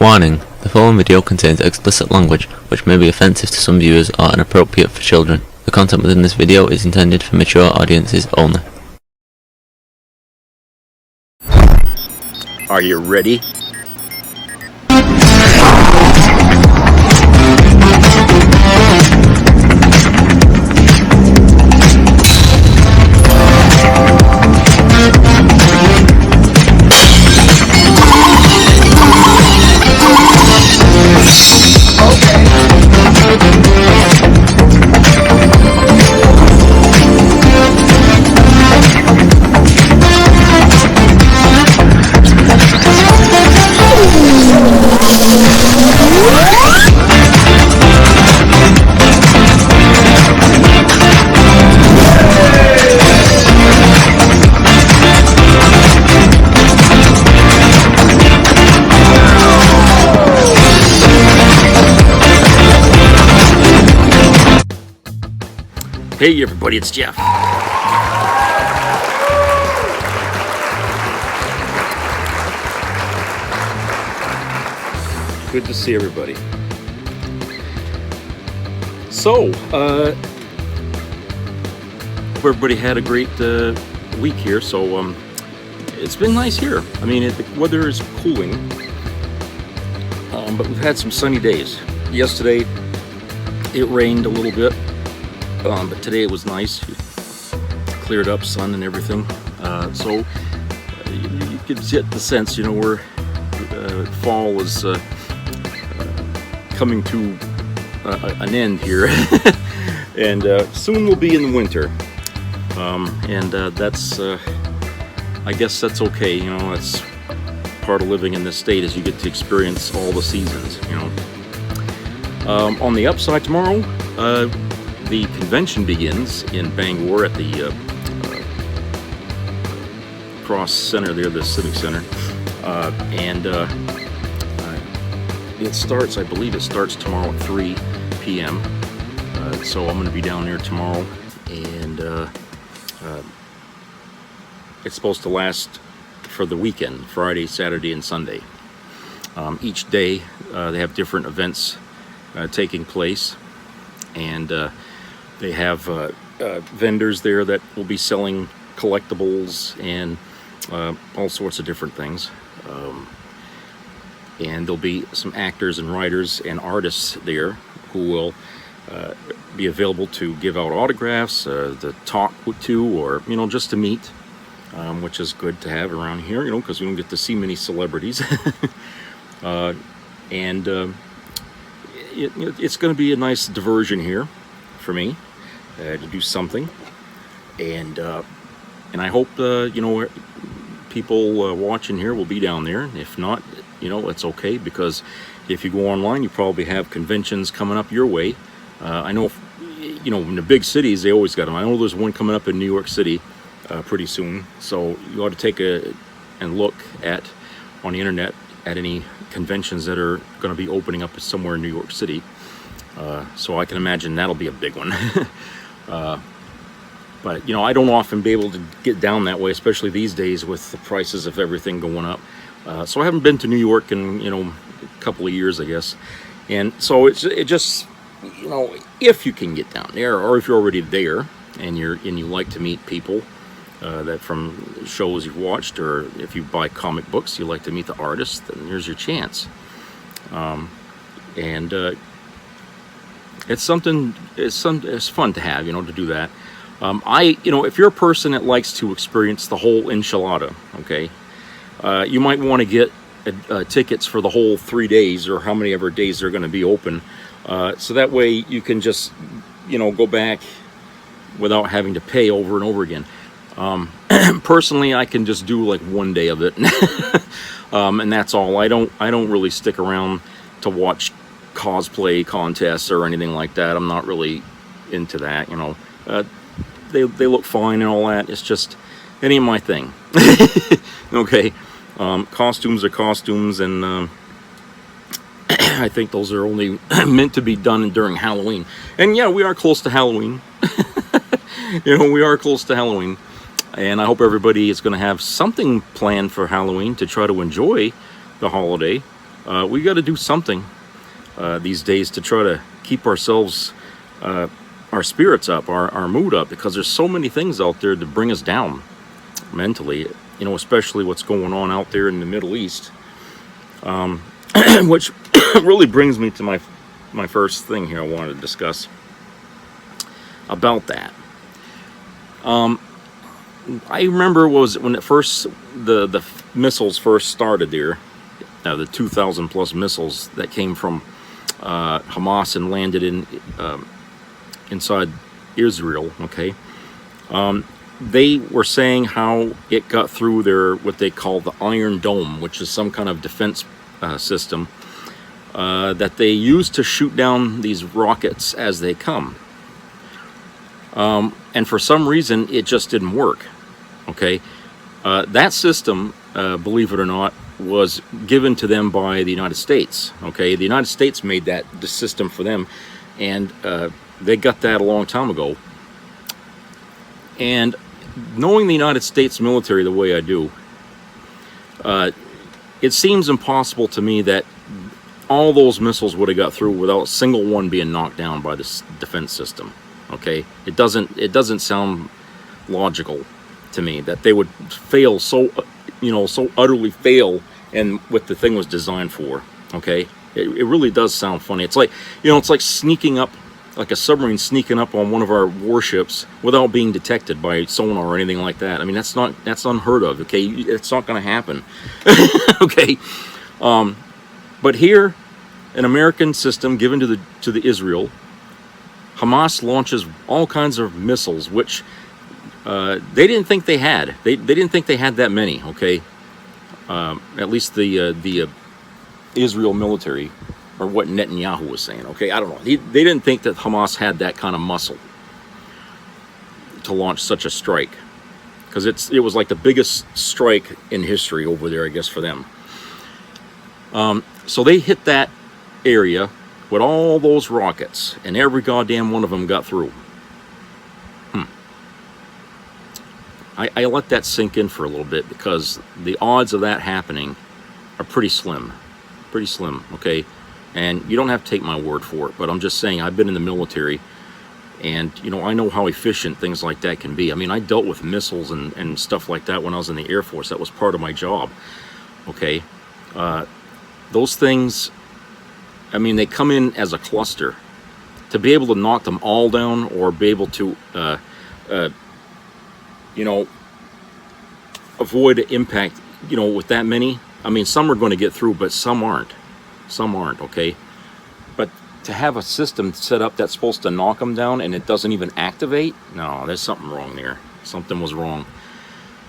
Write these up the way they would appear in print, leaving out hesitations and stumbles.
Warning: the following video contains explicit language, which may be offensive to some viewers or inappropriate for children. The content within this video is intended for mature audiences only. Are you ready? Hey everybody, it's Jeff. Good to see everybody. So, hope everybody had a great week here. So, it's been nice here. I mean, the weather is cooling, but we've had some sunny days. Yesterday, it rained a little bit. But today it was nice, cleared up, sun and everything. So you could get the sense, you know, we're fall is coming to an end here, and soon we'll be in the winter. And that's, I guess that's okay. You know, that's part of living in this state, is you get to experience all the seasons. You know. On the upside, tomorrow, the convention begins in Bangor at the Cross Center there, the Civic Center, and it starts, I believe it starts tomorrow at 3 p.m. So I'm going to be down there tomorrow, and it's supposed to last for the weekend, Friday, Saturday, and Sunday. Each day they have different events taking place, and they have vendors there that will be selling collectibles and all sorts of different things. And there'll be some actors and writers and artists there who will be available to give out autographs, to talk to, or, you know, just to meet, which is good to have around here, you know, because we don't get to see many celebrities. It's going to be a nice diversion here for me to do something, and I hope you know, people watching here will be down there. If not, you know, it's okay, because if you go online, you probably have conventions coming up your way. I know, you know, in the big cities they always got them. I know there's one coming up in New York City pretty soon, so you ought to take a look at on the internet at any conventions that are going to be opening up somewhere in New York City. So I can imagine that'll be a big one. But, you know, I don't often be able to get down that way, especially these days with the prices of everything going up. So I haven't been to New York in, you know, a couple of years, I guess. And so it just, you know, if you can get down there, or if you're already there and you like to meet people that from shows you've watched, or if you buy comic books, you like to meet the artists, then here's your chance. It's fun to have, you know, to do that. You know, if you're a person that likes to experience the whole enchilada, okay, you might want to get tickets for the whole 3 days, or how many ever days they're going to be open, so that way you can just, you know, go back without having to pay over and over again. Personally, I can just do like 1 day of it, and that's all. I don't really stick around to watch cosplay contests or anything like that. I'm not really into that, you know. They look fine and all that. It's just, it ain't my thing. Okay, costumes are costumes, and I think those are only meant to be done during Halloween. And yeah, we are close to Halloween. You know, we are close to Halloween. And I hope everybody is going to have something planned for Halloween to try to enjoy the holiday. We got to do something these days to try to keep ourselves, our spirits up, our mood up, because there's so many things out there to bring us down mentally, you know, especially what's going on out there in the Middle East, which really brings me to my first thing here I wanted to discuss about that. I remember when it first, the missiles first started there, the 2,000 plus missiles that came from Hamas and landed inside Israel, okay? They were saying how it got through their, what they call the Iron Dome, which is some kind of defense system that they use to shoot down these rockets as they come. And for some reason, it just didn't work, okay? That system, believe it or not, was given to them by the United States, okay? The United States made the system for them, and they got that a long time ago. And knowing the United States military the way I do, it seems impossible to me that all those missiles would have got through without a single one being knocked down by this defense system. Okay, it doesn't sound logical to me that they would fail so utterly fail in what the thing was designed for. Okay, it really does sound funny. It's like, it's like sneaking up, like a submarine sneaking up on one of our warships without being detected by sonar or anything like that. I mean, that's unheard of. Okay, it's not going to happen. Okay, but here, an American system given to the Israel, Hamas launches all kinds of missiles, which they didn't think they had. They didn't think they had that many. Okay, at least the Israel military, or what Netanyahu was saying. Okay, I don't know. They didn't think that Hamas had that kind of muscle to launch such a strike, because it was like the biggest strike in history over there, I guess, for them. So they hit that area with all those rockets, and every goddamn one of them got through. I let that sink in for a little bit, because the odds of that happening are pretty slim, okay? And you don't have to take my word for it, but I'm just saying, I've been in the military, and I know how efficient things like that can be. I mean, I dealt with missiles and stuff like that when I was in the Air Force. That was part of my job, okay? Those things, I mean, they come in as a cluster. To be able to knock them all down, or be able to, avoid impact, with that many, I mean, some are going to get through, but some aren't. Okay? But to have a system set up that's supposed to knock them down and it doesn't even activate, no, there's something wrong there. Something was wrong.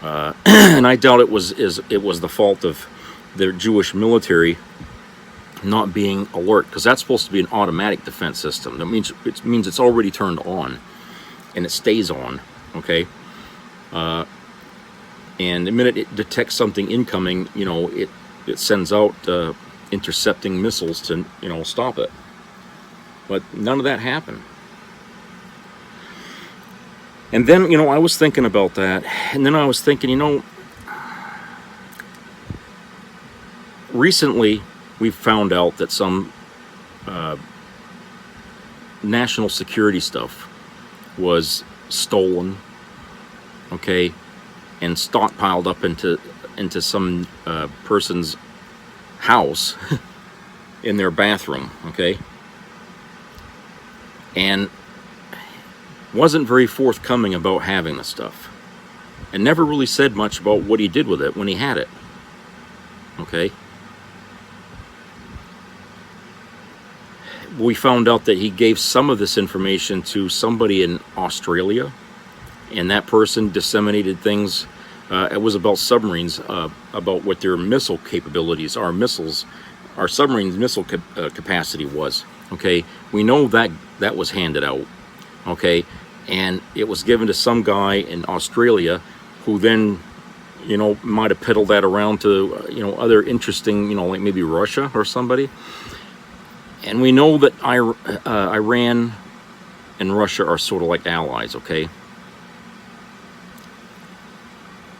And I doubt it was the fault of the Jewish military not being alert, because that's supposed to be an automatic defense system. That means it's already turned on, and it stays on, okay? And the minute it detects something incoming, it sends out intercepting missiles to stop it. But none of that happened. And then I was thinking about that, and then I was thinking, recently we found out that some national security stuff was stolen, okay, and stockpiled up into some person's house in their bathroom, okay, and wasn't very forthcoming about having the stuff, and never really said much about what he did with it when he had it, okay. We found out that he gave some of this information to somebody in Australia, and that person disseminated things. It was about submarines, about what their missile capabilities, our submarines' missile capacity was. Okay, we know that was handed out. Okay, and it was given to some guy in Australia, who then, might have peddled that around to other interesting, like maybe Russia or somebody. And we know that Iran and Russia are sort of like allies, okay?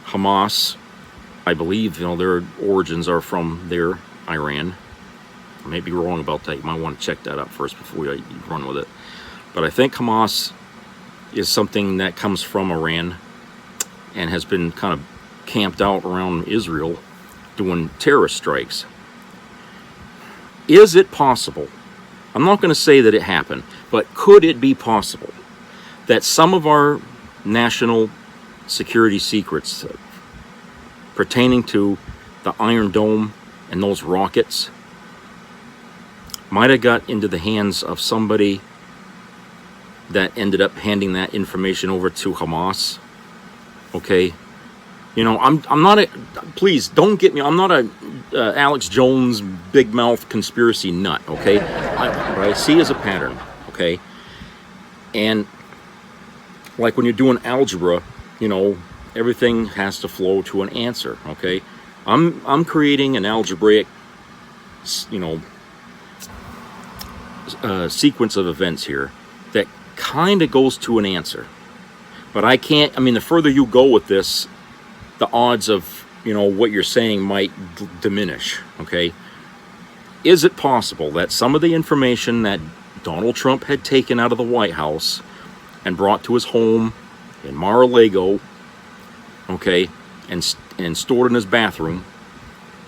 Hamas, I believe, their origins are from Iran. I may be wrong about that. You might want to check that out first before you run with it. But I think Hamas is something that comes from Iran and has been kind of camped out around Israel doing terrorist strikes. Is it possible? I'm not going to say that it happened, but could it be possible that some of our national security secrets pertaining to the Iron Dome and those rockets might have got into the hands of somebody that ended up handing that information over to Hamas? Okay, you know, I'm not a, please don't get me, I'm not a Alex Jones big mouth conspiracy nut, okay? What I see is a pattern, okay? And like when you're doing algebra, you know, everything has to flow to an answer, okay? I'm creating an algebraic, you know, sequence of events here that kind of goes to an answer. But I can't, I mean, the further you go with this, the odds of, you know, what you're saying might diminish, okay? Is it possible that some of the information that Donald Trump had taken out of the White House and brought to his home in Mar-a-Lago, okay, and stored in his bathroom,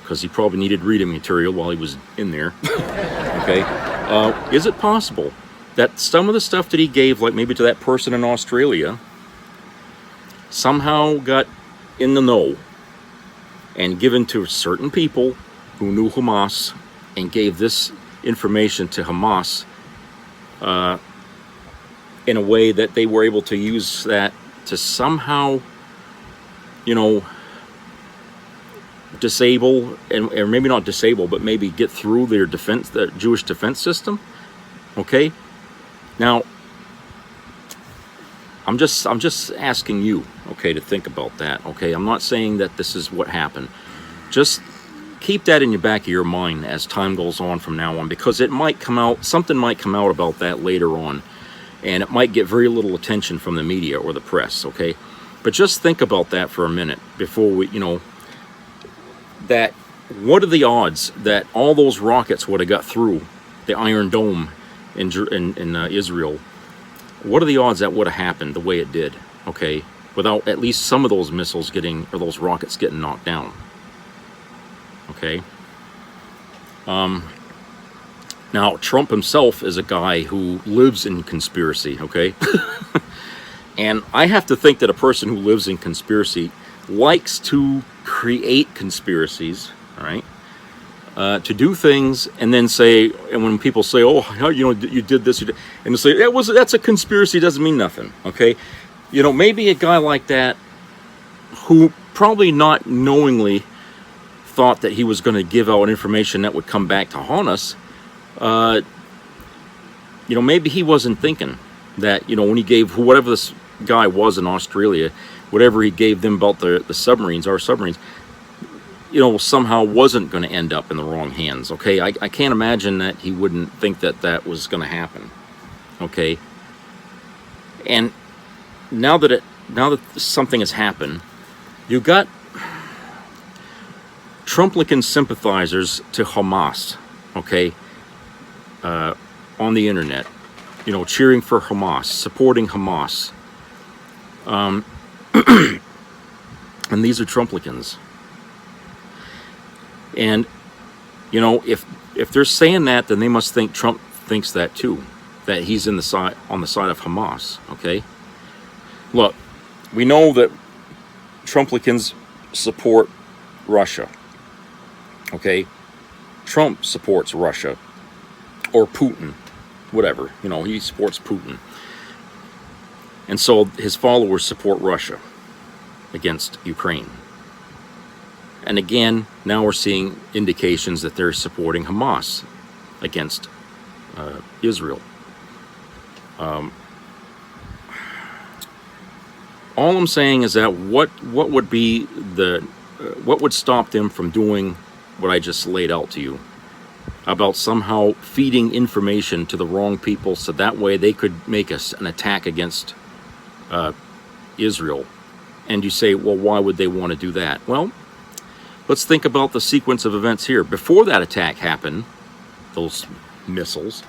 because he probably needed reading material while he was in there, okay, is it possible that some of the stuff that he gave, like maybe to that person in Australia, somehow got in the know and given to certain people who knew Hamas and gave this information to Hamas in a way that they were able to use that to somehow, you know, disable, or maybe not disable, but maybe get through their defense, the Jewish defense system, okay? Now, I'm just asking you, okay, to think about that, okay? I'm not saying that this is what happened. Just keep that in the back of your mind as time goes on from now on, because it might come out, something might come out about that later on, and it might get very little attention from the media or the press, okay? But just think about that for a minute before we, you know, that what are the odds that all those rockets would have got through the Iron Dome in Israel? What are the odds that would have happened the way it did, okay, without at least some of those missiles getting, or those rockets getting knocked down, okay? Now, Trump himself is a guy who lives in conspiracy, okay? And I have to think that a person who lives in conspiracy likes to create conspiracies, all right? To do things and then say, and when people say, oh, you know, you did this, you did, and they say, that's a conspiracy, doesn't mean nothing, okay? You know, maybe a guy like that who probably not knowingly thought that he was going to give out information that would come back to haunt us, you know, maybe he wasn't thinking that, you know, when he gave whatever this guy was in Australia, whatever he gave them about the submarines, our submarines, you know, somehow wasn't going to end up in the wrong hands, okay? I can't imagine that he wouldn't think that that was going to happen, okay? And now that something has happened, you got Trumplican sympathizers to Hamas, okay, on the internet, you know, cheering for Hamas, supporting Hamas, and these are Trumplicans. And, you know, if they're saying that, then they must think Trump thinks that too, that he's on the side of Hamas, okay? Look, we know that Trumplicans support Russia, okay? Trump supports Russia, or Putin, whatever, you know, he supports Putin. And so his followers support Russia against Ukraine. And again, now we're seeing indications that they're supporting Hamas against Israel. All I'm saying is that what would be what would stop them from doing what I just laid out to you about somehow feeding information to the wrong people so that way they could make an attack against Israel? And you say, well, why would they want to do that? Well, let's think about the sequence of events here. Before that attack happened, those missiles.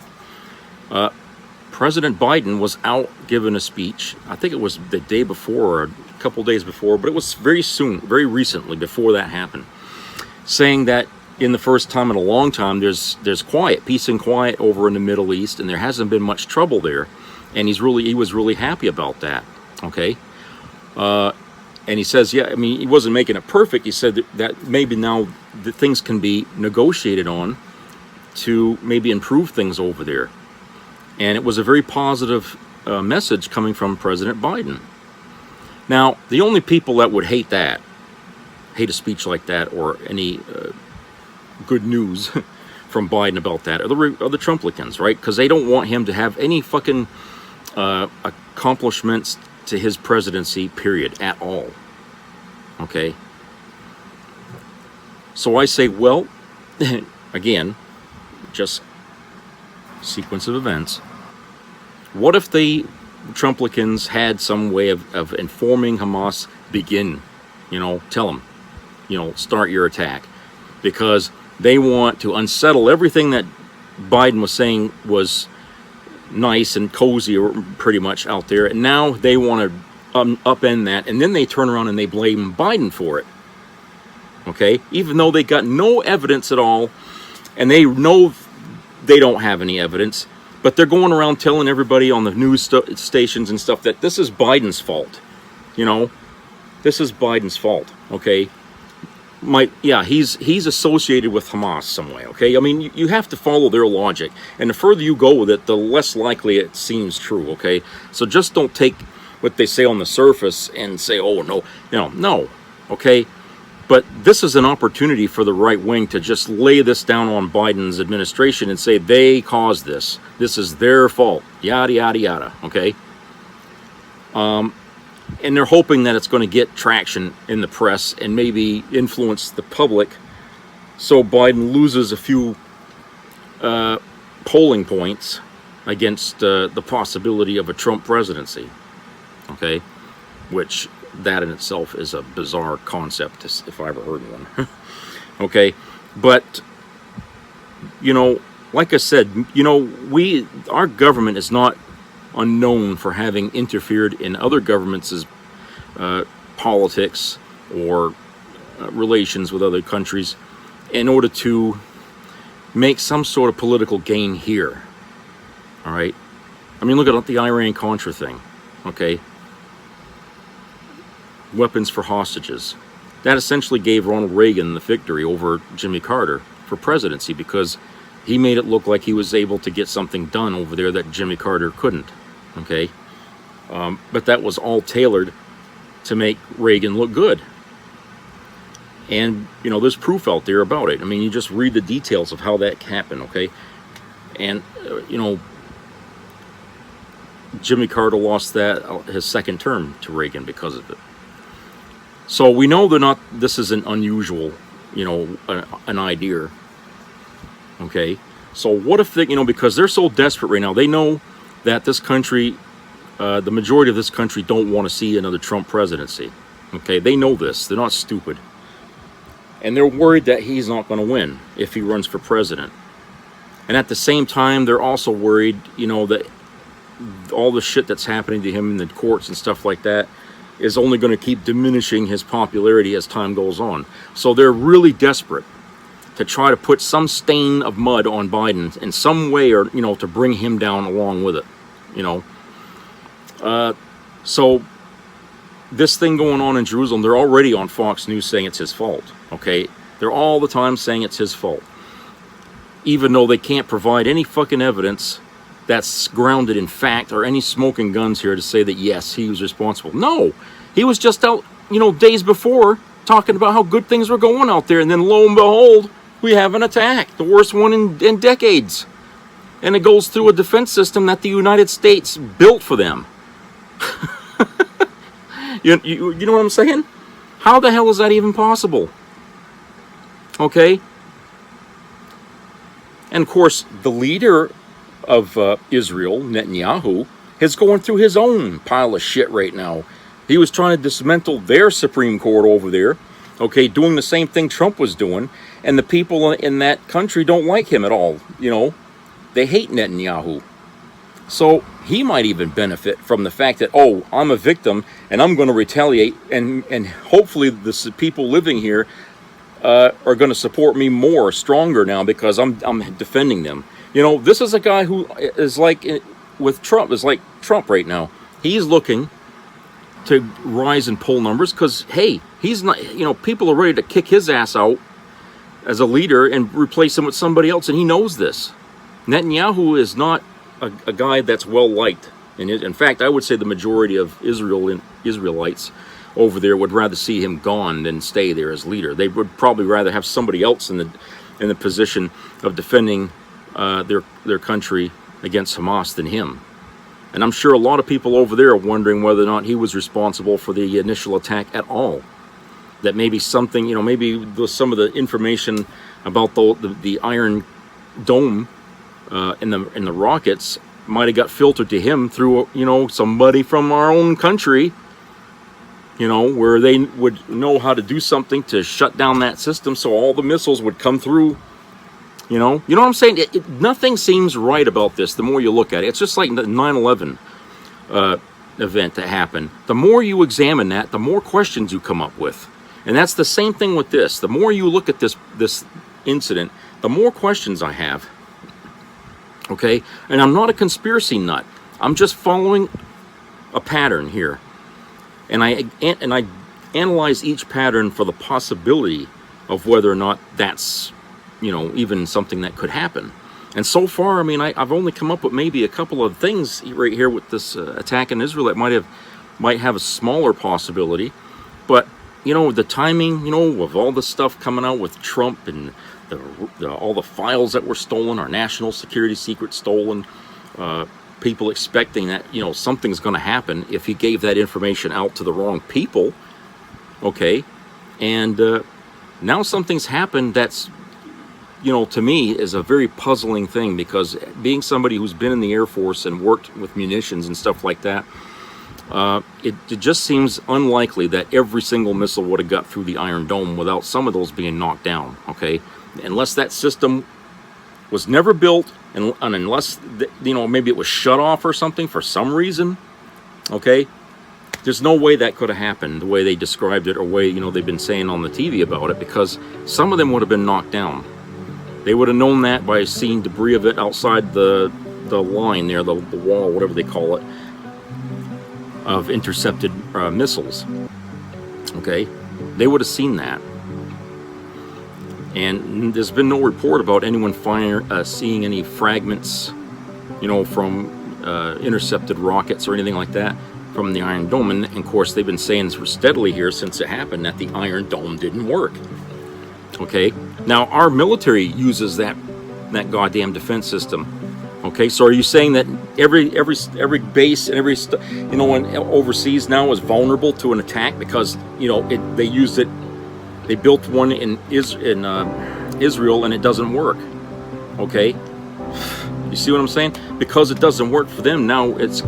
President Biden was out giving a speech. I think it was the day before or a couple days before, but it was very soon, very recently before that happened, saying that in the first time in a long time, there's quiet, peace and quiet over in the Middle East, and there hasn't been much trouble there, and he was really happy about that. Okay, and he says, yeah, I mean, he wasn't making it perfect. He said that maybe now the things can be negotiated on to maybe improve things over there, and it was a very positive message coming from President Biden. Now, the only people that would hate a speech like that, or any good news from Biden about that, are the Trumplicans, right? Because they don't want him to have any fucking accomplishments to his presidency, period, at all. Okay? So I say, well, again, just sequence of events. What if the Trumplicans had some way of informing Hamas, begin, tell them, start your attack, because they want to unsettle everything that Biden was saying was nice and cozy, or pretty much out there, and now they want to upend that, and then they turn around and they blame Biden for it. Okay, even though they got no evidence at all, and they know they don't have any evidence, but they're going around telling everybody on the news stations and stuff that this is Biden's fault. This is Biden's fault. Okay. He's associated with Hamas some way, okay? I mean, you have to follow their logic, and the further you go with it, the less likely it seems true, okay? So just don't take what they say on the surface and say, oh, no, okay? But this is an opportunity for the right wing to just lay this down on Biden's administration and say they caused this. This is their fault, yada, yada, yada, okay? And they're hoping that it's going to get traction in the press and maybe influence the public, so Biden loses a few polling points against the possibility of a Trump presidency. Okay, which that in itself is a bizarre concept, if I ever heard one. Okay, but like I said, our government is not unknown for having interfered in other governments' politics or relations with other countries in order to make some sort of political gain here. All right, I mean, look at the Iran-Contra thing. Okay, weapons for hostages. That essentially gave Ronald Reagan the victory over Jimmy Carter for presidency, because he made it look like he was able to get something done over there that Jimmy Carter couldn't. Okay, but that was all tailored to make Reagan look good. And there's proof out there about it. I mean, you just read the details of how that happened. Okay, and Jimmy Carter lost his second term to Reagan because of it. So we know this isn't unusual, an idea. Okay, so what if because they're so desperate right now, they know that this country, the majority of this country, don't want to see another Trump presidency. Okay, they know this. They're not stupid. And they're worried that he's not going to win if he runs for president. And at the same time, they're also worried, that all the shit that's happening to him in the courts and stuff like that is only going to keep diminishing his popularity as time goes on. So they're really desperate to try to put some stain of mud on Biden in some way, or to bring him down along with it. So this thing going on in Jerusalem, they're already on Fox News saying it's his fault. Okay, they're all the time saying it's his fault, even though they can't provide any fucking evidence that's grounded in fact, or any smoking guns here to say that yes, he was responsible. No, he was just out, days before talking about how good things were going out there, and then lo and behold, we have an attack, the worst one in decades, and it goes through a defense system that the United States built for them. you know what I'm saying? How the hell is that even possible? Okay, and of course the leader of Israel, Netanyahu, is going through his own pile of shit right now. He was trying to dismantle their Supreme Court over there, okay, doing the same thing Trump was doing, and the people in that country don't like him at all. You know, they hate Netanyahu. So he might even benefit from the fact that, oh, I'm a victim and I'm going to retaliate, and hopefully the people living here are going to support me more, stronger now, because I'm defending them. You know, this is a guy who is like with Trump, is like Trump right now. He's looking to rise in poll numbers because, hey, he's not, you know, people are ready to kick his ass out as a leader and replace him with somebody else, and he knows this. Netanyahu is not a guy that's well liked. And in fact, I would say the majority of Israelites over there would rather see him gone than stay there as leader. They would probably rather have somebody else in the position of defending their country against Hamas than him. And I'm sure a lot of people over there are wondering whether or not he was responsible for the initial attack at all. That maybe something, you know, maybe some of the information about the Iron Dome in the rockets might have got filtered to him through, you know, somebody from our own country, you know, where they would know how to do something to shut down that system so all the missiles would come through. You know what I'm saying? Nothing seems right about this the more you look at it. It's just like the 9/11 event that happened. The more you examine that, the more questions you come up with. And that's the same thing with this. The more you look at this incident, the more questions I have. Okay? And I'm not a conspiracy nut. I'm just following a pattern here. And I analyze each pattern for the possibility of whether or not that's, you know, even something that could happen. And so far, I mean, I've only come up with maybe a couple of things right here with this attack in Israel that might have a smaller possibility. But, you know, the timing, you know, of all the stuff coming out with Trump and all the files that were stolen, our national security secrets stolen, people expecting that, you know, something's going to happen if he gave that information out to the wrong people. Okay. And now something's happened that's, you know, to me is a very puzzling thing, because being somebody who's been in the Air Force and worked with munitions and stuff like that, it just seems unlikely that every single missile would have got through the Iron Dome without some of those being knocked down, okay? Unless that system was never built, and unless, you know, maybe it was shut off or something for some reason, okay? There's no way that could have happened the way they described it, or way, you know, they've been saying on the TV about it, because some of them would have been knocked down. They would have known that by seeing debris of it outside the line there, the wall, whatever they call it, of intercepted missiles. Okay? They would have seen that. And there's been no report about anyone seeing any fragments, you know, from intercepted rockets or anything like that from the Iron Dome. And of course, they've been saying steadily here since it happened that the Iron Dome didn't work. Okay? Now, our military uses that goddamn defense system. Okay, so are you saying that every base and every you know, overseas now is vulnerable to an attack because, you know, they used it? They built one in Israel and it doesn't work. Okay, you see what I'm saying? Because it doesn't work for them now, it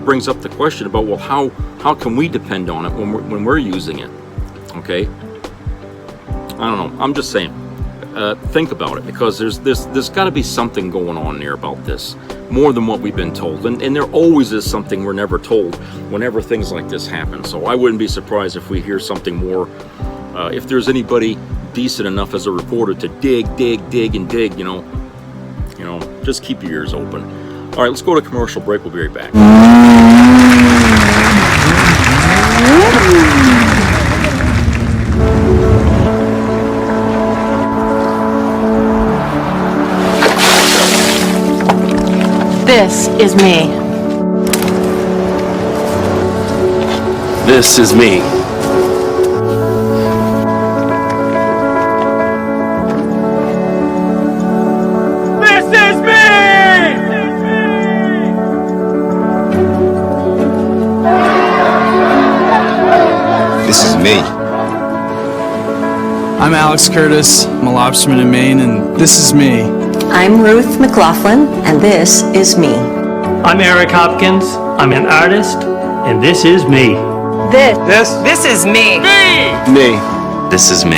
brings up the question about, well, how can we depend on it when we're using it? Okay, I don't know. I'm just saying. Think about it, because there's got to be something going on there about this, more than what we've been told, and there always is something we're never told whenever things like this happen. So I wouldn't be surprised if we hear something more, if there's anybody decent enough as a reporter to dig, and dig, you know, just keep your ears open. All right, let's go to commercial break. We'll be right back. This is me. This is me. This is me! This is me. I'm Alex Curtis. I'm a lobsterman in Maine, and this is me. I'm Ruth McLaughlin, and this is me. I'm Eric Hopkins. I'm an artist, and this is me. This is me. Me. This is me.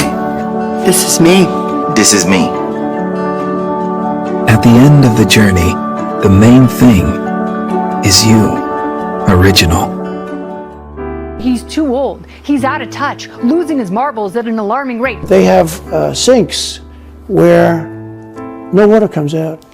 This is me. This is me. At the end of the journey, the main thing is you. Original. He's too old. He's out of touch, losing his marbles at an alarming rate. They have sinks where no water comes out.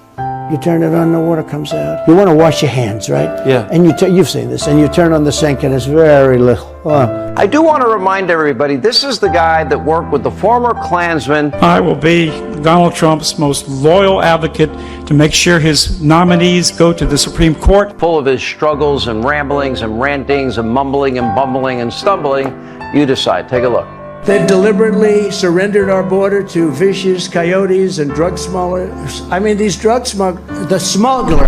You turn it on, no water comes out. You want to wash your hands, right? Yeah. And you've seen this, and you turn on the sink and it's very little. I do want to remind everybody, this is the guy that worked with the former Klansman. I will be Donald Trump's most loyal advocate to make sure his nominees go to the Supreme Court. Full of his struggles and ramblings and rantings and mumbling and bumbling and stumbling. You decide. Take a look. They've deliberately surrendered our border to vicious coyotes and drug smugglers. I mean, these drug smugglers, the smuggler.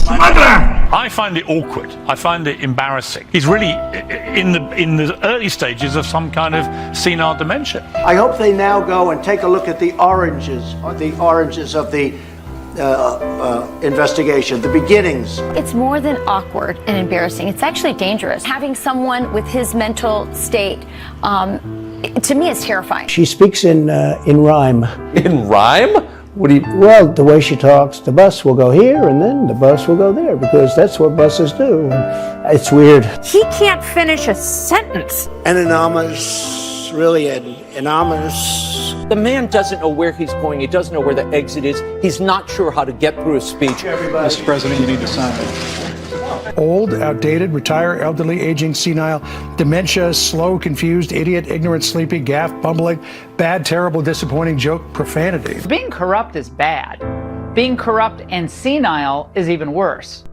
I find it awkward. I find it embarrassing. He's really in the early stages of some kind of senile dementia. I hope they now go and take a look at the oranges of the investigation, the beginnings. It's more than awkward and embarrassing. It's actually dangerous. Having someone with his mental state, to me, is terrifying. She speaks in rhyme. In rhyme? What do you... Well, the way she talks, the bus will go here and then the bus will go there, because that's what buses do. It's weird. He can't finish a sentence. Anonymous, really anonymous. The man doesn't know where he's going. He doesn't know where the exit is. He's not sure how to get through a speech. Mr. President, you need to sign it. Old, outdated, retired, elderly, aging, senile, dementia, slow, confused, idiot, ignorant, sleepy, gaff, bumbling, bad, terrible, disappointing, joke, profanity. Being corrupt is bad. Being corrupt and senile is even worse.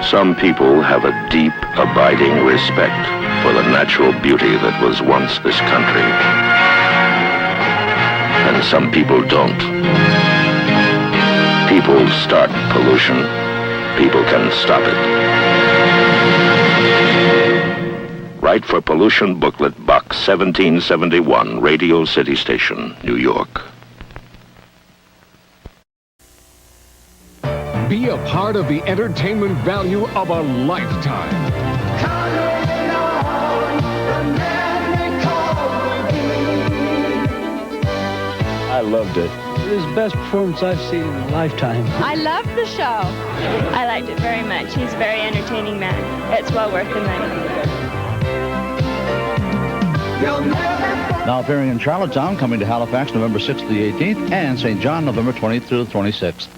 Some people have a deep, abiding respect for the natural beauty that was once this country. And some people don't. People start pollution. People can stop it. Write for Pollution Booklet, Box 1771, Radio City Station, New York. Be a part of the entertainment value of a lifetime. I loved it. It was the best performance I've seen in a lifetime. I loved the show. I liked it very much. He's a very entertaining man. It's well worth the money. Now appearing in Charlottetown, coming to Halifax November 6th to the 18th, and St. John November 20th through the 26th.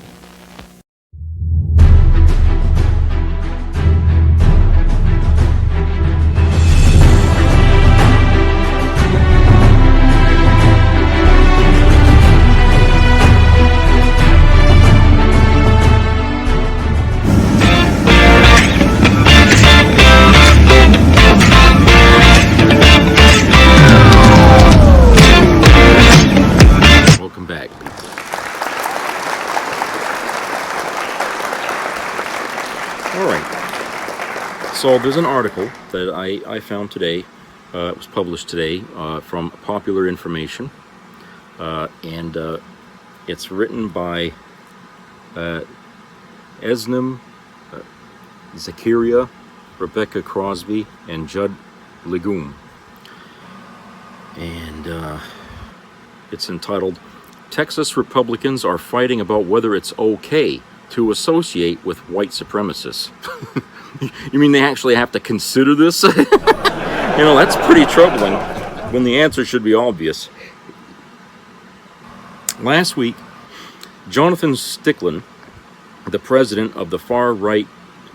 All right. So there's an article that I found today. It was published today from Popular Information. And it's written by Esnim Zakaria, Rebecca Crosby, and Judd Legume. And it's entitled, Texas Republicans Are Fighting About Whether It's Okay to Associate with White Supremacists. You mean they actually have to consider this? You know, that's pretty troubling when the answer should be obvious. Last week, Jonathan Stickland, the president of the far-right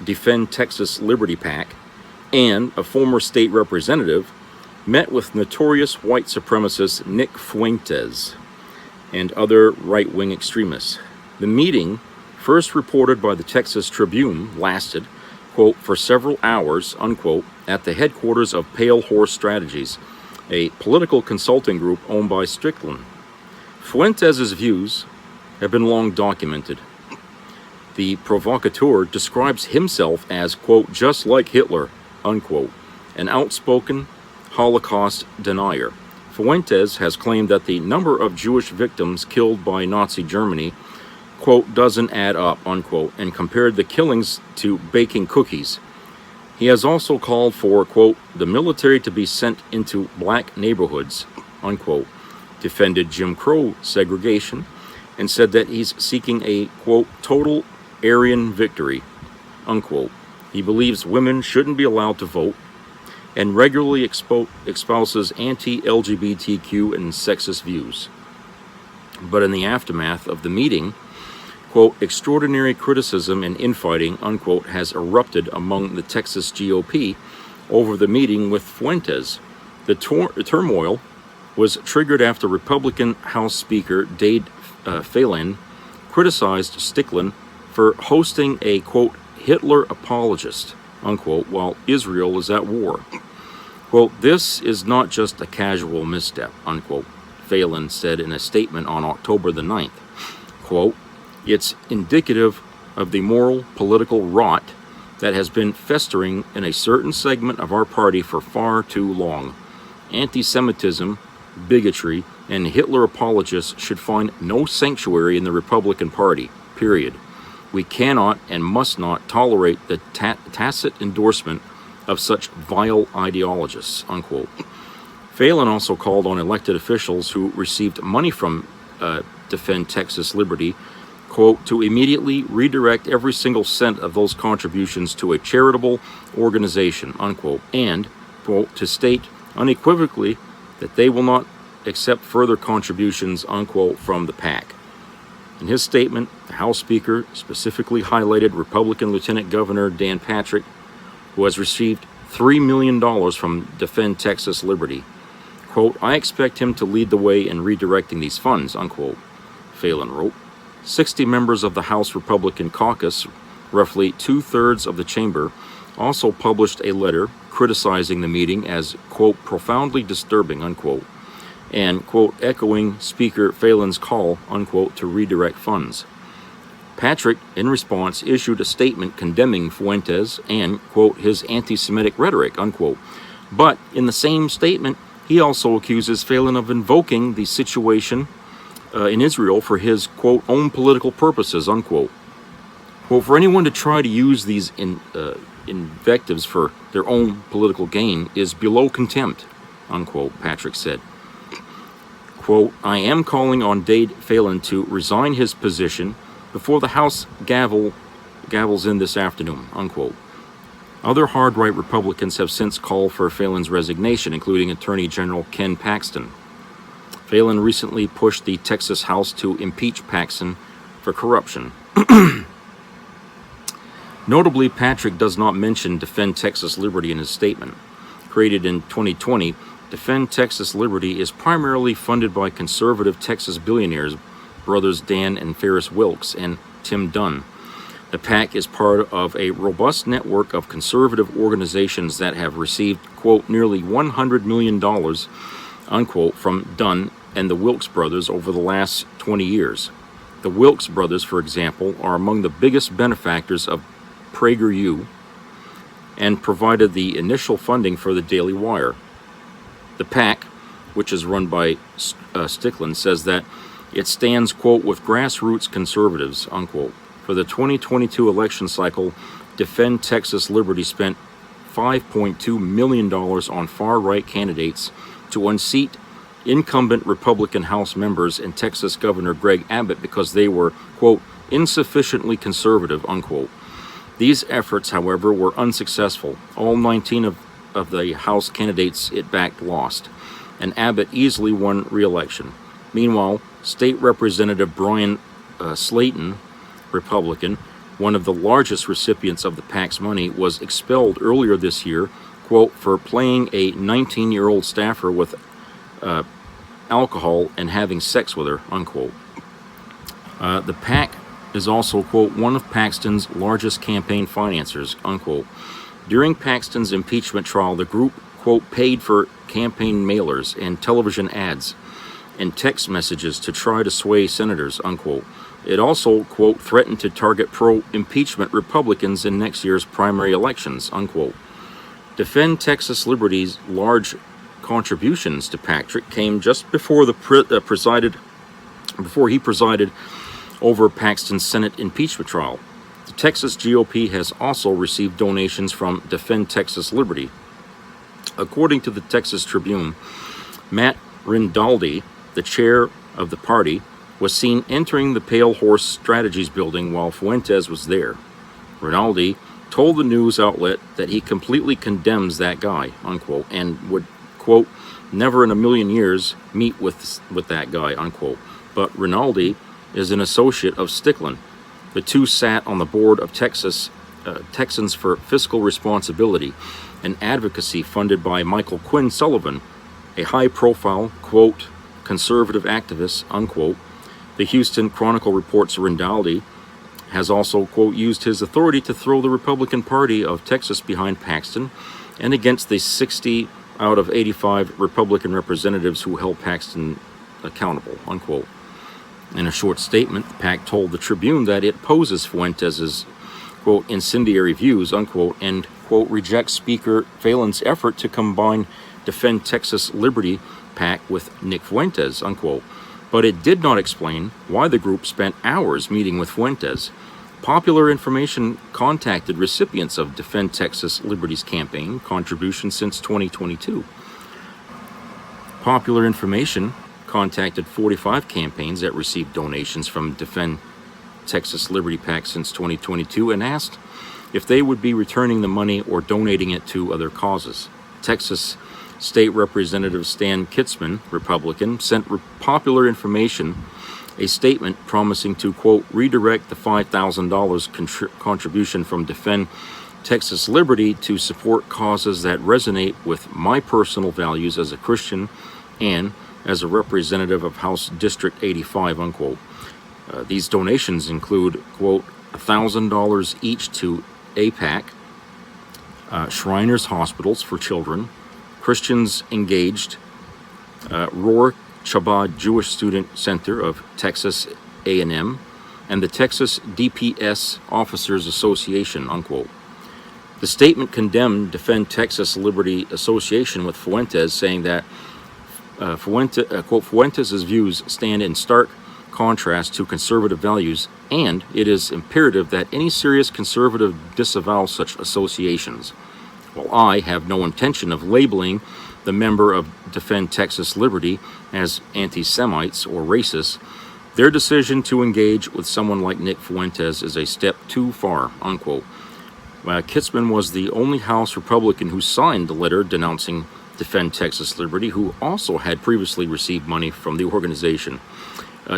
Defend Texas Liberty PAC and a former state representative, met with notorious white supremacist Nick Fuentes and other right-wing extremists. The meeting, first reported by the Texas Tribune, lasted, quote, for several hours, unquote, at the headquarters of Pale Horse Strategies, a political consulting group owned by Stickland. Fuentes' views have been long documented. The provocateur describes himself as, quote, just like Hitler, unquote, an outspoken Holocaust denier. Fuentes has claimed that the number of Jewish victims killed by Nazi Germany, quote, doesn't add up, unquote, and compared the killings to baking cookies. He has also called for, quote, the military to be sent into black neighborhoods, unquote, defended Jim Crow segregation, and said that he's seeking a, quote, total Aryan victory, unquote. He believes women shouldn't be allowed to vote, and regularly espouses anti-LGBTQ and sexist views. But in the aftermath of the meeting, quote, extraordinary criticism and infighting, unquote, has erupted among the Texas GOP over the meeting with Fuentes. The turmoil was triggered after Republican House Speaker Dade Phelan criticized Stickland for hosting a, quote, Hitler apologist, unquote, while Israel is at war. Quote, this is not just a casual misstep, unquote, Phelan said in a statement on October the 9th. Quote, it's indicative of the moral political rot that has been festering in a certain segment of our party for far too long. Anti-Semitism, bigotry, and Hitler apologists should find no sanctuary in the Republican Party, period. We cannot and must not tolerate the tacit endorsement of such vile ideologists, unquote. Phelan also called on elected officials who received money from Defend Texas Liberty, quote, to immediately redirect every single cent of those contributions to a charitable organization, unquote, and, quote, to state unequivocally that they will not accept further contributions, unquote, from the PAC. In his statement, the House Speaker specifically highlighted Republican Lieutenant Governor Dan Patrick, who has received $3 million from Defend Texas Liberty. Quote, I expect him to lead the way in redirecting these funds, unquote, Phelan wrote. 60 members of the House Republican caucus, roughly two-thirds of the chamber, also published a letter criticizing the meeting as, quote, profoundly disturbing, unquote, and, quote, echoing Speaker Phelan's call, unquote, to redirect funds. Patrick, in response, issued a statement condemning Fuentes and, quote, his anti-Semitic rhetoric, unquote. But in the same statement, he also accuses Phelan of invoking the situation in Israel for his, quote, own political purposes, unquote. Quote, for anyone to try to use these invectives for their own political gain is below contempt, unquote, Patrick said. Quote, I am calling on Dade Phelan to resign his position before the House gavels in this afternoon, unquote. Other hard-right Republicans have since called for Phelan's resignation, including Attorney General Ken Paxton. Phelan recently pushed the Texas House to impeach Paxton for corruption. Notably, Patrick does not mention Defend Texas Liberty in his statement. Created in 2020, Defend Texas Liberty is primarily funded by conservative Texas billionaires, brothers Dan and Ferris Wilks and Tim Dunn. The PAC is part of a robust network of conservative organizations that have received, quote, nearly $100 million, unquote, from Dunn and the Wilks brothers over the last 20 years. The Wilks brothers, for example, are among the biggest benefactors of PragerU, and provided the initial funding for the Daily Wire. The PAC, which is run by Stickland, says that it stands, quote, with grassroots conservatives, unquote. For the 2022 election cycle, Defend Texas Liberty spent $5.2 million on far-right candidates to unseat incumbent Republican House members and Texas Governor Greg Abbott because they were, quote, insufficiently conservative, unquote. These efforts, however, were unsuccessful. All 19 of the House candidates it backed lost, and Abbott easily won re-election. Meanwhile, State Representative Brian Slayton, Republican, one of the largest recipients of the PAC's money, was expelled earlier this year, quote, for playing a 19-year-old staffer with alcohol and having sex with her, unquote. The PAC is also, quote, one of Paxton's largest campaign financiers, unquote. During Paxton's impeachment trial, the group, quote, paid for campaign mailers and television ads and text messages to try to sway senators, unquote. It also, quote, threatened to target pro-impeachment Republicans in next year's primary elections, unquote. Defend Texas Liberty's large contributions to Patrick came just before he presided over Paxton's Senate impeachment trial. The Texas GOP has also received donations from Defend Texas Liberty. According to the Texas Tribune, Matt Rinaldi, the chair of the party, was seen entering the Pale Horse Strategies building while Fuentes was there. Rinaldi told the news outlet that he completely condemns that guy, unquote, and would, quote, never in a million years meet with that guy, unquote. But Rinaldi is an associate of Stickland. The two sat on the board of Texans for Fiscal Responsibility, an advocacy funded by Michael Quinn Sullivan, a high-profile, quote, conservative activist, unquote. The Houston Chronicle reports Rinaldi has also, quote, used his authority to throw the Republican Party of Texas behind Paxton and against the 60 out of 85 Republican representatives who held Paxton accountable, unquote. In a short statement, the PAC told the Tribune that it opposes Fuentes', quote, incendiary views, unquote, and, quote, rejects Speaker Phelan's effort to combine Defend Texas Liberty PAC with Nick Fuentes, unquote. But it did not explain why the group spent hours meeting with Fuentes. Popular Information contacted recipients of Defend Texas Liberty's campaign contributions since 2022. Popular Information contacted 45 campaigns that received donations from Defend Texas Liberty PAC since 2022 and asked if they would be returning the money or donating it to other causes. Texas State Representative Stan Kitzman, Republican, sent Popular Information a statement promising to, quote, redirect the $5,000 contribution from Defend Texas Liberty to support causes that resonate with my personal values as a Christian and as a representative of House District 85, unquote. These donations include, quote, $1,000 each to APAC, Shriners Hospitals for Children, Christians Engaged, Rohr Chabad Jewish Student Center of Texas A&M, and the Texas DPS Officers Association, unquote. The statement condemned Defend Texas Liberty Association with Fuentes, saying that Fuentes' views stand in stark contrast to conservative values, and it is imperative that any serious conservative disavow such associations. While I have no intention of labeling the member of Defend Texas Liberty as anti-Semites or racists, their decision to engage with someone like Nick Fuentes is a step too far, unquote. Kitzman was the only House Republican who signed the letter denouncing Defend Texas Liberty, who also had previously received money from the organization.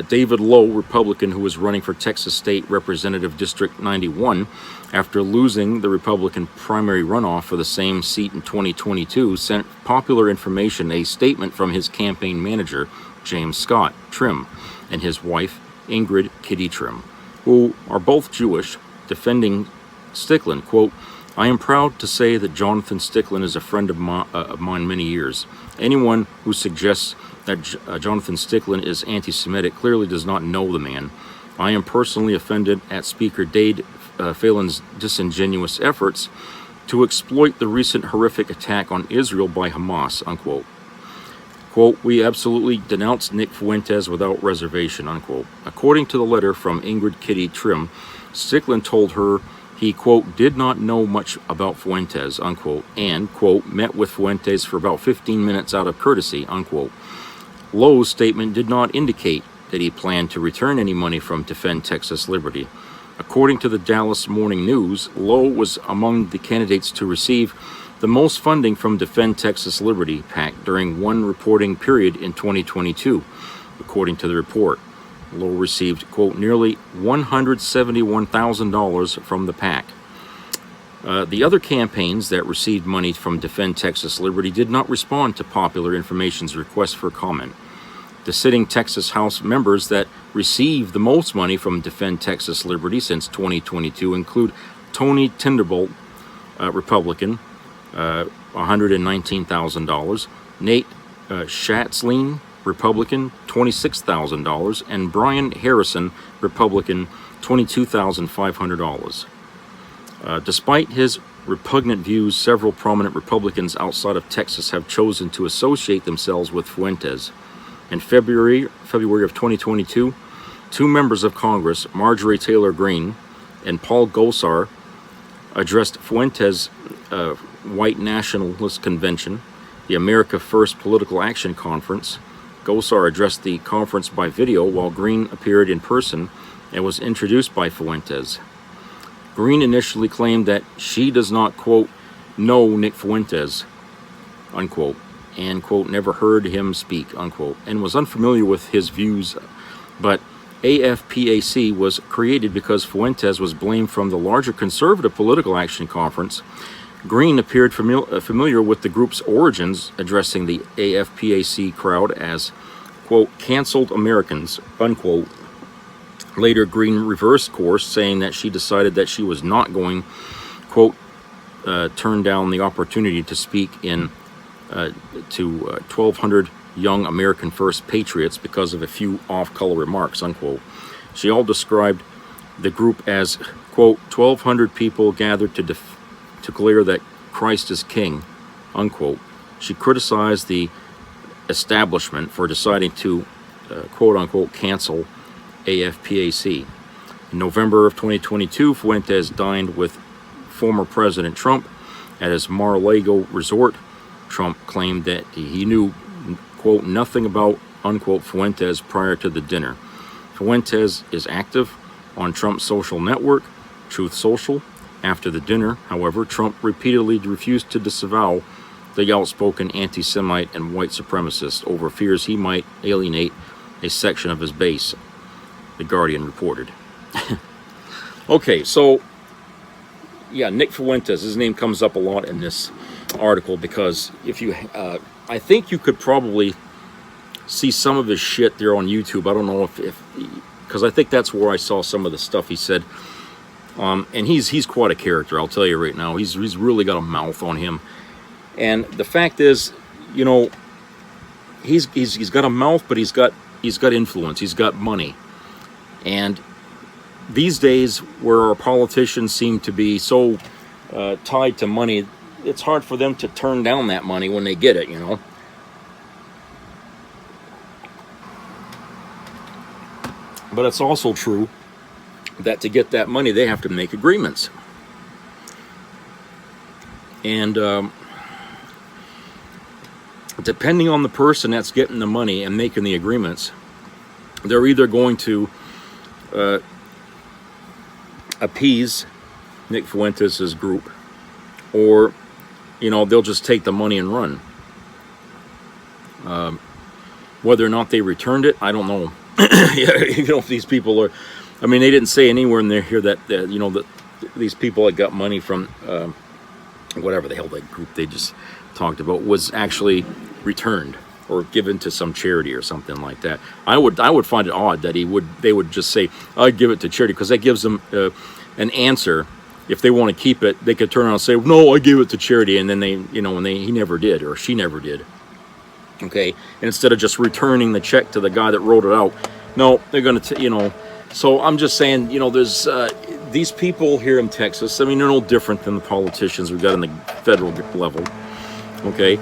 David Lowe, Republican, who was running for Texas State Representative District 91 after losing the Republican primary runoff for the same seat in 2022, sent Popular Information a statement from his campaign manager, James Scott Trim, and his wife, Ingrid Kitty Trim, who are both Jewish, defending Stickland, quote, I am proud to say that Jonathan Stickland is a friend of mine many years. Anyone who suggests that Jonathan Stickland is anti-Semitic clearly does not know the man. I am personally offended at Speaker Dade Phelan's disingenuous efforts to exploit the recent horrific attack on Israel by Hamas, unquote. Quote, we absolutely denounce Nick Fuentes without reservation, unquote. According to the letter from Ingrid Kitty Trim, Stickland told her he, quote, did not know much about Fuentes, unquote, and, quote, met with Fuentes for about 15 minutes out of courtesy, unquote. Lowe's statement did not indicate that he planned to return any money from Defend Texas Liberty. According to the Dallas Morning News, Lowe was among the candidates to receive the most funding from Defend Texas Liberty PAC during one reporting period in 2022, according to the report. Lowe received, quote, nearly $171,000 from the PAC. The other campaigns that received money from Defend Texas Liberty did not respond to Popular Information's request for comment. The sitting Texas House members that received the most money from Defend Texas Liberty since 2022 include Tony Tinderbolt, Republican, $119,000, Nate Schatzline, Republican, $26,000, and Brian Harrison, Republican, $22,500. Despite his repugnant views, several prominent Republicans outside of Texas have chosen to associate themselves with Fuentes. In February of 2022, two members of Congress, Marjorie Taylor Greene and Paul Gosar, addressed Fuentes' White Nationalist Convention, the America First Political Action Conference. Gosar addressed the conference by video while Greene appeared in person and was introduced by Fuentes. Greene initially claimed that she does not, quote, know Nick Fuentes, unquote, and, quote, never heard him speak, unquote, and was unfamiliar with his views. But AFPAC was created because Fuentes was blamed from the larger Conservative Political Action Conference. Greene appeared familiar with the group's origins, addressing the AFPAC crowd as, quote, canceled Americans, unquote. Later, Greene reversed course, saying that she decided that she was not going, quote, turn down the opportunity to speak to 1,200 young American First patriots because of a few off-color remarks, unquote. She all described the group as, quote, 1,200 people gathered to declare that Christ is King, unquote. She criticized the establishment for deciding to, quote unquote, cancel AFPAC. In November of 2022, Fuentes dined with former President Trump at his Mar-a-Lago resort. Trump claimed that he knew, quote, nothing about, unquote, Fuentes prior to the dinner. Fuentes is active on Trump's social network, Truth Social. After the dinner, however, Trump repeatedly refused to disavow the outspoken anti-Semite and white supremacist over fears he might alienate a section of his base, The Guardian reported. Okay, so, yeah, Nick Fuentes, his name comes up a lot in this article because if you, I think you could probably see some of his shit there on YouTube. I don't know if because I think that's where I saw some of the stuff he said. And he's quite a character, I'll tell you right now. He's really got a mouth on him. And the fact is, you know, he's got a mouth, but he's got influence. He's got money. And these days, where our politicians seem to be so tied to money, it's hard for them to turn down that money when they get it, you know. But it's also true that to get that money, they have to make agreements. And depending on the person that's getting the money and making the agreements, they're either going to appease Nick Fuentes' group, or, you know, they'll just take the money and run. Whether or not they returned it, I don't know. You know, if these people are, I mean, they didn't say anywhere in there here that, you know, that these people that got money from whatever the hell that group they just talked about was actually returned or given to some charity or something like that. I would find it odd that they would just say, I'd give it to charity, because that gives them an answer. If they want to keep it, they could turn around and say, no, I gave it to charity, and then they, you know, he never did, or she never did. Okay, and instead of just returning the check to the guy that wrote it out, no, they're going to, you know. So I'm just saying, you know, there's these people here in Texas, I mean, they're no different than the politicians we've got on the federal level, okay?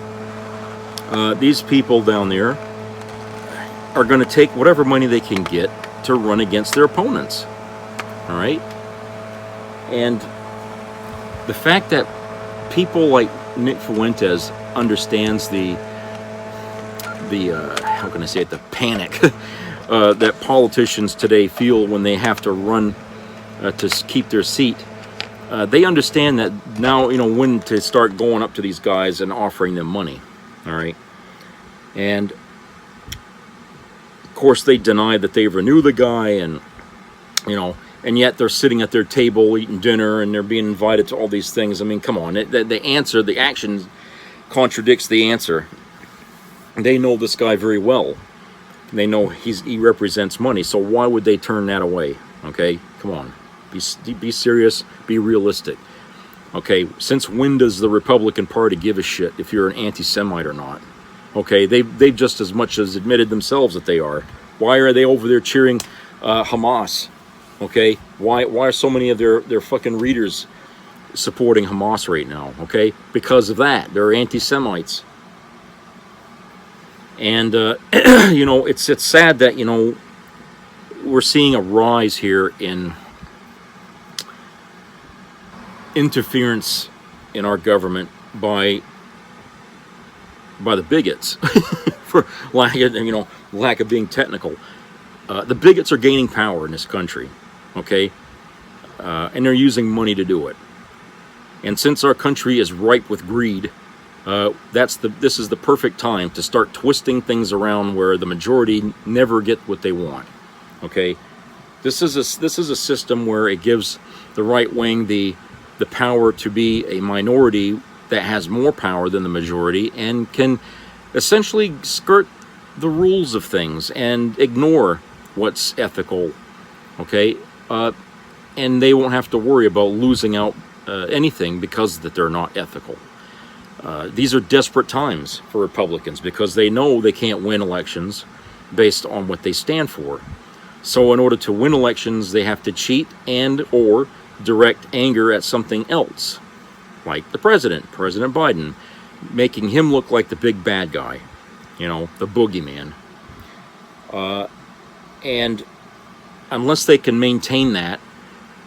These people down there are going to take whatever money they can get to run against their opponents, all right? And the fact that people like Nick Fuentes understands the how can I say it, the panic that politicians today feel when they have to run to keep their seat. They understand that now, you know, when to start going up to these guys and offering them money, all right? And of course they deny that they ever knew the guy, and you know, and yet they're sitting at their table eating dinner and they're being invited to all these things. I mean, come on, the action contradicts the answer. They know this guy very well. They know he represents money, so why would they turn that away? Okay, come on, be serious, be realistic. Okay, since when does the Republican Party give a shit if you're an anti-Semite or not? Okay, they've just as much as admitted themselves that they are. Why are they over there cheering Hamas? Okay, why are so many of their fucking readers supporting Hamas right now? Okay, because of that, they're anti-Semites. And you know, it's sad that, you know, we're seeing a rise here in interference in our government by the bigots, for lack of being technical. The bigots are gaining power in this country, okay, and they're using money to do it. And since our country is ripe with greed, this is the perfect time to start twisting things around where the majority never get what they want. Okay, this is a system where it gives the right wing the power to be a minority that has more power than the majority and can essentially skirt the rules of things and ignore what's ethical. Okay, and they won't have to worry about losing out anything because that they're not ethical. These are desperate times for Republicans because they know they can't win elections based on what they stand for. So in order to win elections, they have to cheat and or direct anger at something else, like the President Biden, making him look like the big bad guy, you know, the boogeyman. And unless they can maintain that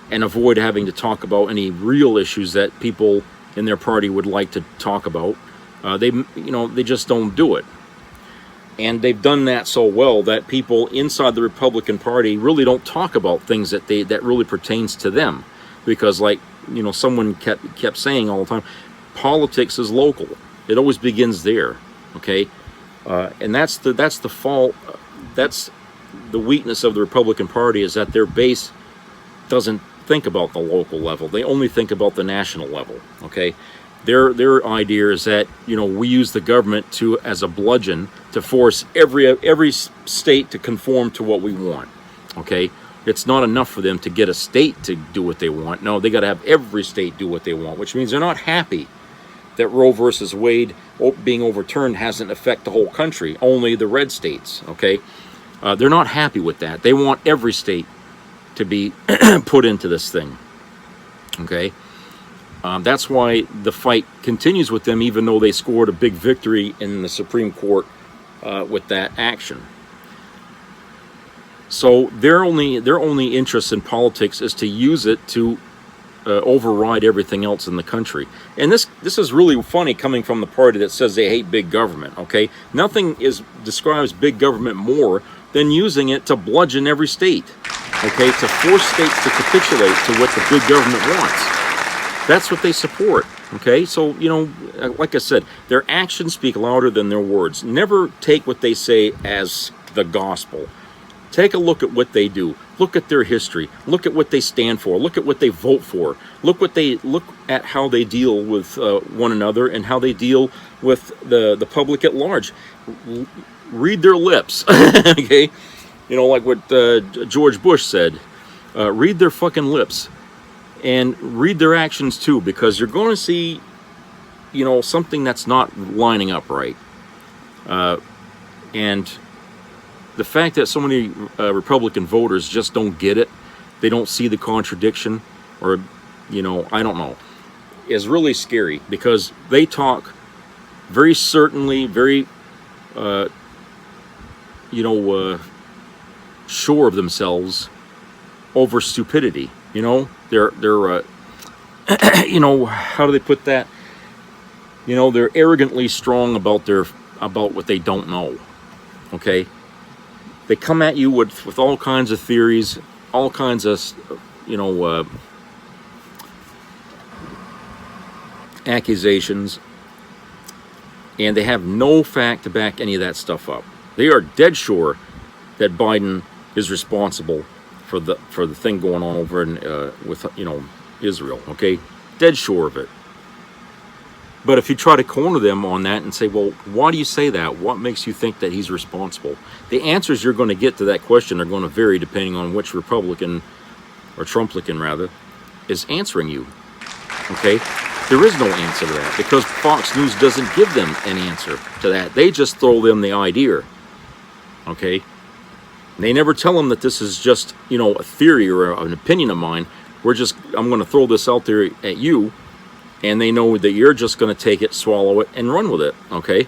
and avoid having to talk about any real issues that people in their party would like to talk about, they just don't do it. And they've done that so well that people inside the Republican Party really don't talk about things that really pertains to them, because, like, you know, someone kept saying all the time, politics is local. It always begins there. Okay, and that's the fault. That's the weakness of the Republican Party, is that their base doesn't think about the local level. They only think about the national level. Okay, their idea is that, you know, we use the government as a bludgeon to force every state to conform to what we want. Okay, it's not enough for them to get a state to do what they want. No, they got to have every state do what they want, which means they're not happy that Roe versus Wade being overturned hasn't affected the whole country, only the red states. Okay, they're not happy with that. They want every state to be put into this thing. Okay, that's why the fight continues with them, even though they scored a big victory in the Supreme Court with that action. So their only interest in politics is to use it to override everything else in the country. And this is really funny coming from the party that says they hate big government. Okay, nothing describes big government more than using it to bludgeon every state. Okay, to force states to capitulate to what the big government wants. That's what they support. Okay, so, you know, like I said, their actions speak louder than their words. Never take what they say as the gospel. Take a look at what they do. Look at their history. Look at what they stand for. Look at what they vote for. Look at how they deal with one another and how they deal with the public at large. Read their lips. Okay, you know, like what George Bush said. Read their fucking lips, and read their actions too, because you're going to see, you know, something that's not lining up right. And the fact that so many Republican voters just don't get it, they don't see the contradiction, or, you know, I don't know, is really scary, because they talk very certainly, very, you know, sure of themselves over stupidity. You know, they're you know, how do they put that? You know, they're arrogantly strong about what they don't know. Okay, they come at you with all kinds of theories, all kinds of, you know, accusations, and they have no fact to back any of that stuff up. They are dead sure that Biden is responsible for the thing going on over in with, you know, Israel. Okay, dead sure of it. But if you try to corner them on that and say, well, why do you say that? What makes you think that he's responsible? The answers you're going to get to that question are going to vary depending on which Republican, or Trumplican rather, is answering you. Okay? There is no answer to that, because Fox News doesn't give them an answer to that. They just throw them the idea. Okay? They never tell them that this is just, you know, a theory or an opinion of mine. I'm going to throw this out there at you, and they know that you're just going to take it, swallow it, and run with it, okay?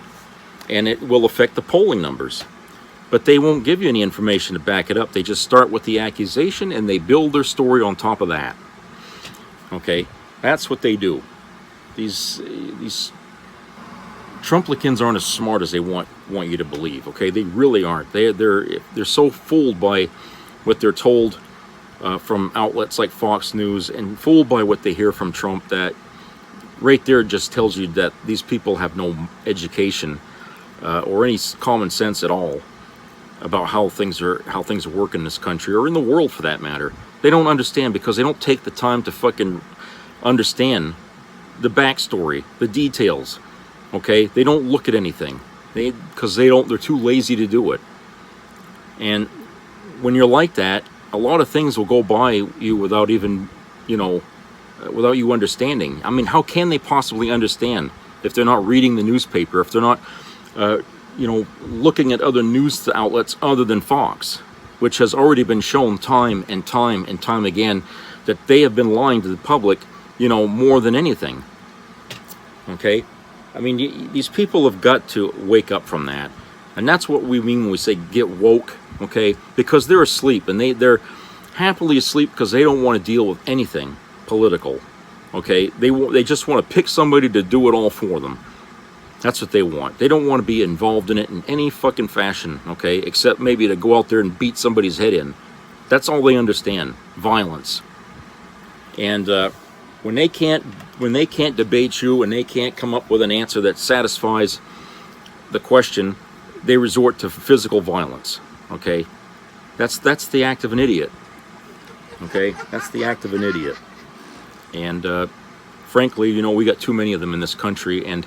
And it will affect the polling numbers. But they won't give you any information to back it up. They just start with the accusation, and they build their story on top of that. Okay? That's what they do. These Trumplicans aren't as smart as they want you to believe, okay? They really aren't. They're so fooled by what they're told from outlets like Fox News, and fooled by what they hear from Trump, that right there just tells you that these people have no education or any common sense at all about how things work in this country, or in the world for that matter. They don't understand, because they don't take the time to fucking understand the backstory, the details. Okay, they don't look at anything, because they're too lazy to do it. And when you're like that, a lot of things will go by you without even, you know, without you understanding. I mean, how can they possibly understand if they're not reading the newspaper, if they're not, you know, looking at other news outlets other than Fox, which has already been shown time and time and time again that they have been lying to the public, you know, more than anything. Okay? I mean, these people have got to wake up from that. And that's what we mean when we say get woke, okay? Because they're asleep, and they're happily asleep because they don't want to deal with anything political, okay? They just want to pick somebody to do it all for them. That's what they want. They don't want to be involved in it in any fucking fashion, okay? Except maybe to go out there and beat somebody's head in. That's all they understand, violence. And when they can't debate you, and they can't come up with an answer that satisfies the question, they resort to physical violence. Okay, that's the act of an idiot. Okay, that's the act of an idiot. And frankly, you know, we got too many of them in this country. And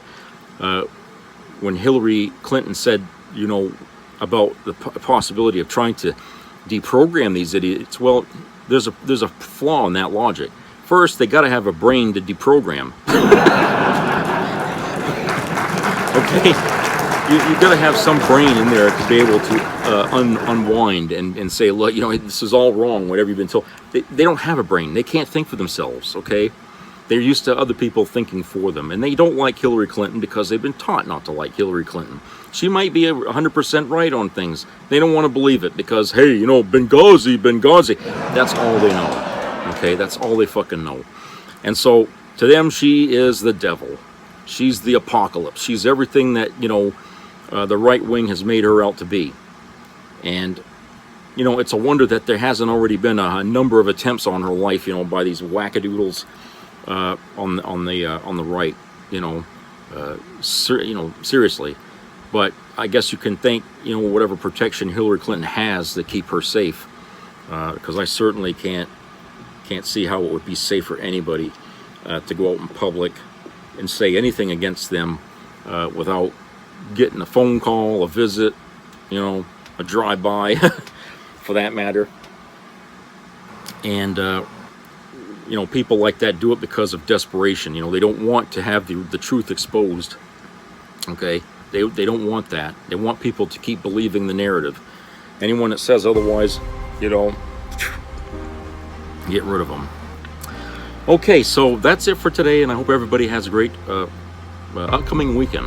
when Hillary Clinton said, you know, about the possibility of trying to deprogram these idiots, well, there's a flaw in that logic. First, they got to have a brain to deprogram. Okay. You got to have some brain in there to be able to unwind and say, look, you know, this is all wrong, whatever you've been told. They don't have a brain. They can't think for themselves, okay? They're used to other people thinking for them. And they don't like Hillary Clinton because they've been taught not to like Hillary Clinton. She might be 100% right on things. They don't want to believe it because, hey, you know, Benghazi. That's all they know, okay? That's all they fucking know. And so, to them, she is the devil. She's the apocalypse. She's everything that, you know, the right wing has made her out to be. And, you know, it's a wonder that there hasn't already been a number of attempts on her life, you know, by these wackadoodles on the right, you know, seriously. But I guess you can thank, you know, whatever protection Hillary Clinton has to keep her safe, because I certainly can't see how it would be safe for anybody to go out in public and say anything against them without getting a phone call, a visit, you know, a drive-by, for that matter. And, you know, people like that do it because of desperation. You know, they don't want to have the truth exposed, okay? They don't want that. They want people to keep believing the narrative. Anyone that says otherwise, you know, get rid of them. Okay, so that's it for today, and I hope everybody has a great upcoming weekend.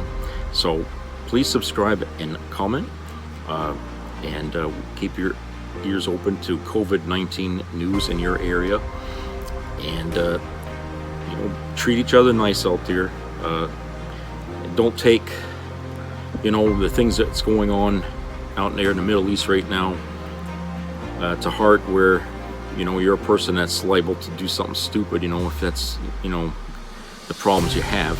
So please subscribe and comment, and keep your ears open to COVID-19 news in your area, and you know, treat each other nice out there. Don't take, you know, the things that's going on out there in the Middle East right now to heart, where, you know, you're a person that's liable to do something stupid, you know, if that's, you know, the problems you have.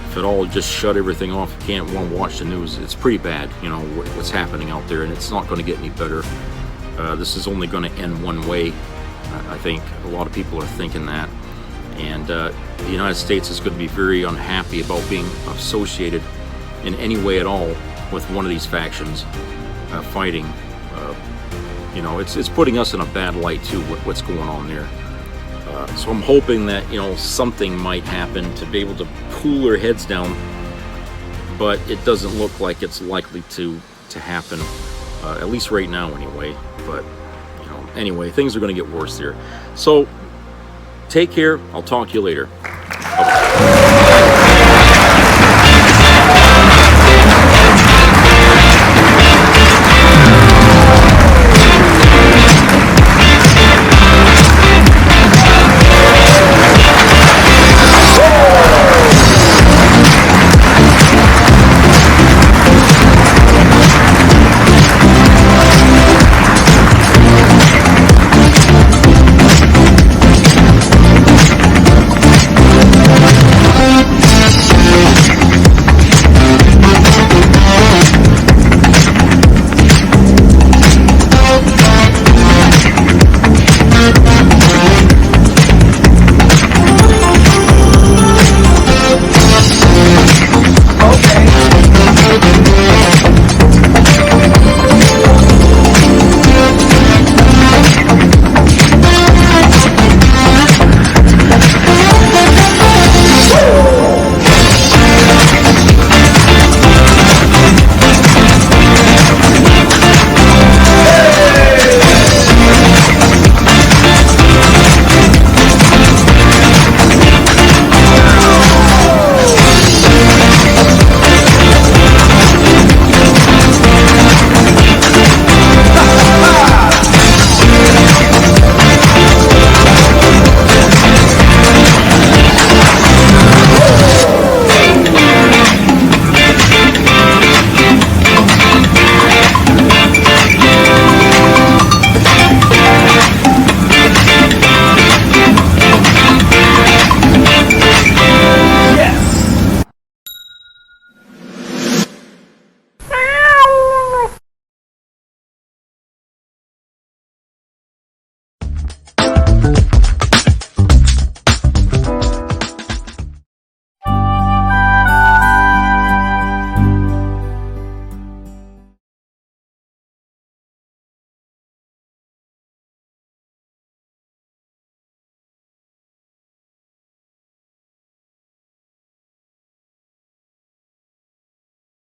If it all just shut everything off, you can't want to watch the news, it's pretty bad, you know, what's happening out there, and it's not going to get any better. This is only going to end one way. I think a lot of people are thinking that. And the United States is going to be very unhappy about being associated in any way at all with one of these factions fighting. You know, it's putting us in a bad light too, what's going on there. So I'm hoping that, you know, something might happen to be able to cool their heads down, but it doesn't look like it's likely to happen, at least right now anyway. But, you know, anyway, things are going to get worse there. So take care. I'll talk to you later. Bye-bye.